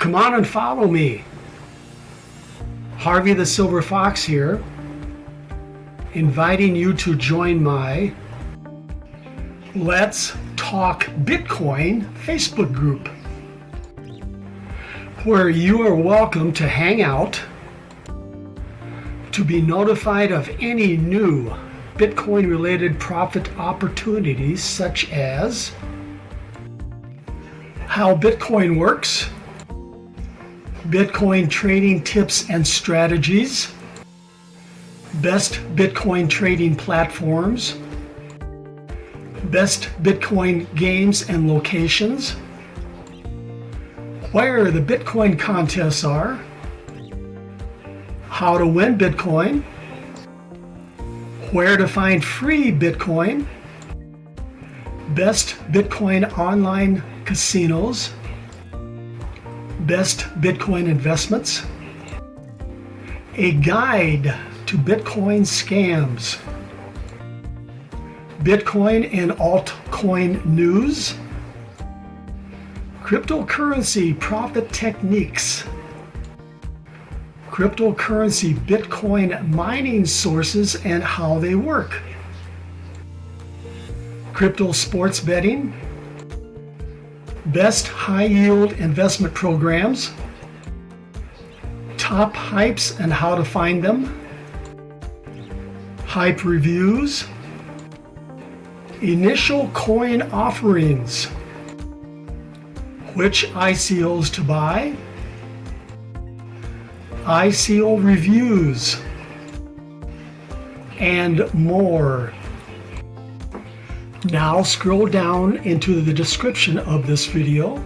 Come on and follow me. Harvey the Silver Fox here, inviting you to join my Let's Talk Bitcoin Facebook group, where you are welcome to hang out, to be notified of any new Bitcoin-related profit opportunities, such as how Bitcoin works, Bitcoin trading tips and strategies, best Bitcoin trading platforms, best Bitcoin games and locations, where the Bitcoin contests are, how to win Bitcoin, where to find free Bitcoin, best Bitcoin online casinos, best Bitcoin investments, a guide to Bitcoin scams, Bitcoin and altcoin news, cryptocurrency profit techniques, cryptocurrency Bitcoin mining sources and how they work, crypto sports betting, best high-yield investment programs, top HYIPs and how to find them, HYIP reviews, initial coin offerings, which ICOs to buy, ICO reviews, and more. Now scroll down into the description of this video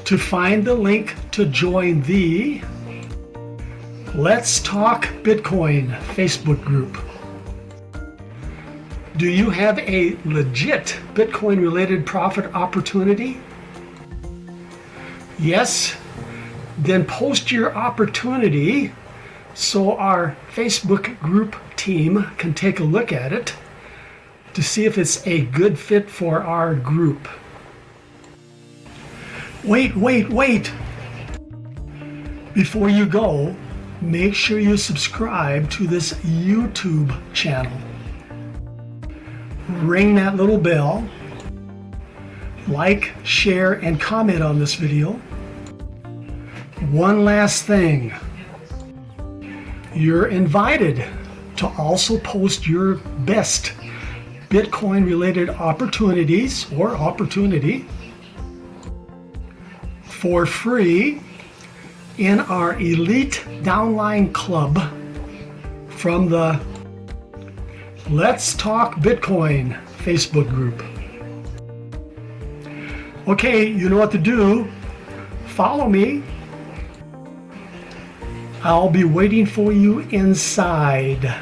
to find the link to join the Let's Talk Bitcoin Facebook group. Do you have a legit Bitcoin-related profit opportunity? Yes? Then post your opportunity so our Facebook group team can take a look at it to see if it's a good fit for our group. Wait. Before you go, make sure you subscribe to this YouTube channel. Ring that little bell, like, share, and comment on this video. One last thing. You're invited to also post your best Bitcoin-related opportunities or opportunity for free in our elite downline club from the Let's Talk Bitcoin Facebook group. Okay, you know what to do. Follow me. I'll be waiting for you inside.